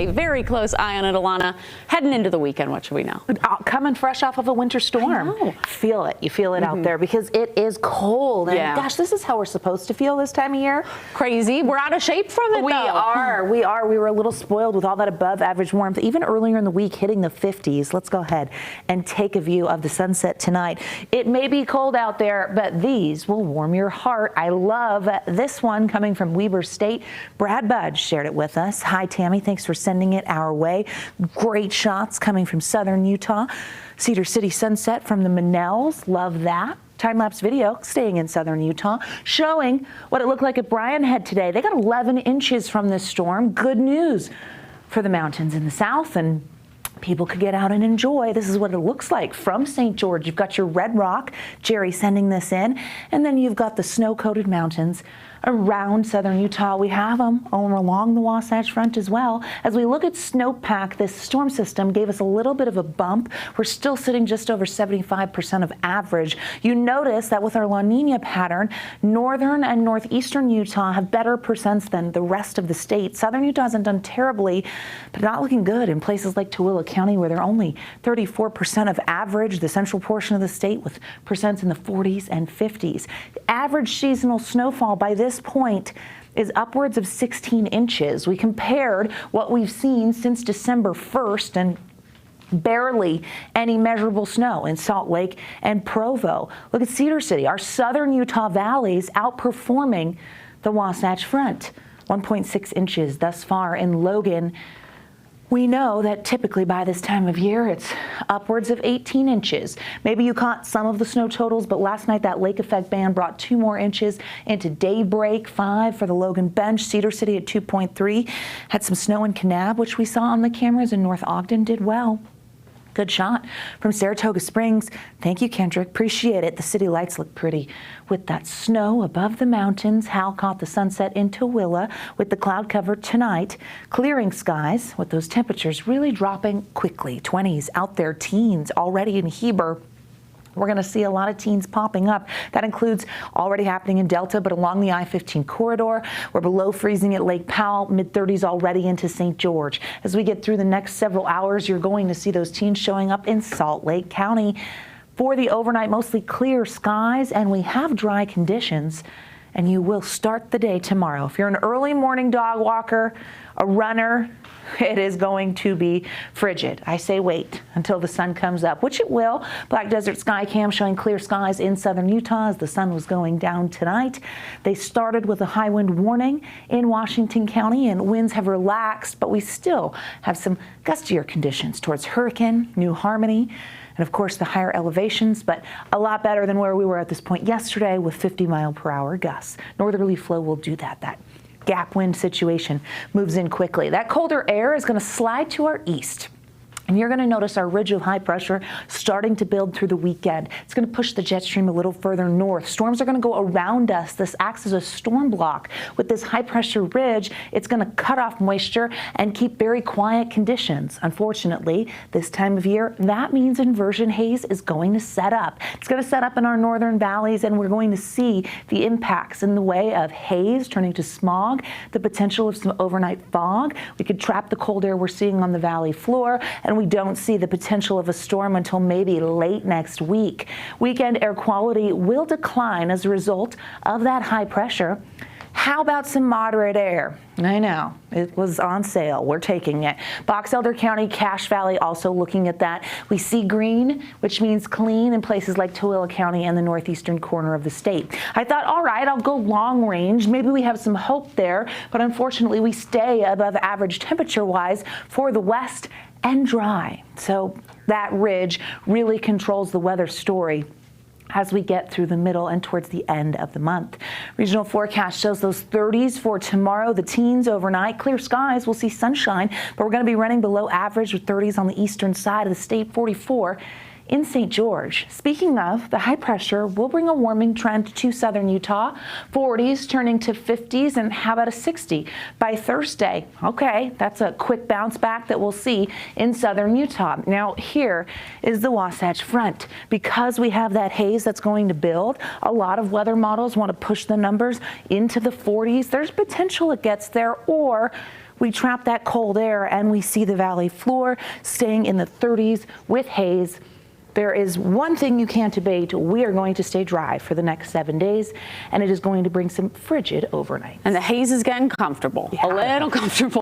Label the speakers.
Speaker 1: a very close eye on it, Alana. Heading into the weekend, what should we know?
Speaker 2: Coming fresh off of a winter storm. Feel it. You feel it out there because it is cold. And gosh, this is how we're supposed to feel this time of year.
Speaker 1: Crazy. We're out of shape from it,
Speaker 2: We are. We were a little spoiled with all that above average warmth, even earlier in the week hitting the 50s. Let's go ahead and take a view of the sunset tonight. It may be cold out there, but these will warm your heart. I love this one coming from Weber State. Brad Budge shared it with us. Hi, Tammy. Thanks for sending it our way. Great shots coming from southern Utah. Cedar City sunset from the Manels. Love that. Time-lapse video staying in southern Utah, showing what it looked like at Bryan Head today. They got 11 inches from this storm. Good news for the mountains in the south, and people could get out and enjoy. This is what it looks like from St. George. You've got your red rock, Jerry sending this in, and then you've got the snow-coated mountains around southern Utah. We have them along the Wasatch Front as well. As we look at snowpack, this storm system gave us a little bit of a bump. We're still sitting just over 75% of average. You notice that with our La Nina pattern, northern and northeastern Utah have better percents than the rest of the state. Southern Utah hasn't done terribly, but not looking good in places like Tooele County, where they're only 34% of average, the central portion of the state with percents in the 40s and 50s. Average seasonal snowfall by this point is upwards of 16 inches. We compared what we've seen since December 1st, and barely any measurable snow in Salt Lake and Provo. Look at Cedar City, our southern Utah valleys outperforming the Wasatch Front. 1.6 inches thus far in Logan. We know that typically by this time of year, it's upwards of 18 inches. Maybe you caught some of the snow totals, but last night that lake effect band brought 2 more inches into daybreak. 5 for the Logan Bench. Cedar City at 2.3. Had some snow in Kanab, which we saw on the cameras, and North Ogden did well. Good shot from Saratoga Springs. Thank you, Kendrick. Appreciate it. The city lights look pretty with that snow above the mountains. Hal caught the sunset in Tooele with the cloud cover tonight. Clearing skies with those temperatures really dropping quickly. 20s out there, teens already in Heber. We're going to see a lot of teens popping up. That includes already happening in Delta, but along the I-15 corridor. We're below freezing at Lake Powell, mid-30s already into St. George. As we get through the next several hours, you're going to see those teens showing up in Salt Lake County. For the overnight, mostly clear skies, and we have dry conditions, and you will start the day tomorrow. If you're an early morning dog walker, a runner, it is going to be frigid. I say wait until the sun comes up, which it will. Black Desert Sky Cam showing clear skies in southern Utah as the sun was going down tonight. They started with a high wind warning in Washington County, and winds have relaxed, but we still have some gustier conditions towards Hurricane, New Harmony, and of course the higher elevations, but a lot better than where we were at this point yesterday with 50-mile-per-hour gusts. Northerly flow will do that. That gap wind situation moves in quickly. That colder air is going to slide to our east. And you're going to notice our ridge of high pressure starting to build through the weekend. It's going to push the jet stream a little further north. Storms are going to go around us. This acts as a storm block. With this high pressure ridge, it's going to cut off moisture and keep very quiet conditions. Unfortunately, this time of year, that means inversion haze is going to set up. It's going to set up in our northern valleys, and we're going to see the impacts in the way of haze turning to smog, the potential of some overnight fog. We could trap the cold air we're seeing on the valley floor, and we don't see the potential of a storm until maybe late next week. Weekend air quality will decline as a result of that high pressure. How about some moderate air? I know, it was on sale. We're taking it. Box Elder County, Cache Valley also looking at that. We see green, which means clean in places like Tooele County and the northeastern corner of the state. I thought, all right, I'll go long range. Maybe we have some hope there, but unfortunately we stay above average temperature-wise for the west and dry. So that ridge really controls the weather story as we get through the middle and towards the end of the month. Regional forecast shows those 30s for tomorrow, the teens overnight. Clear skies, we'll see sunshine, but we're going to be running below average with 30s on the eastern side of the state, 44 in St. George. Speaking of, the high pressure will bring a warming trend to southern Utah. 40s turning to 50s, and how about a 60 by Thursday? Okay, that's a quick bounce back that we'll see in southern Utah. Now, here is the Wasatch Front. Because we have that haze that's going to build, a lot of weather models want to push the numbers into the 40s. There's potential it gets there, or we trap that cold air and we see the valley floor staying in the 30s with haze. There is one thing you can't debate. We are going to stay dry for the next 7 days, and it is going to bring some frigid overnights.
Speaker 1: And the haze is getting comfortable, a little comfortable.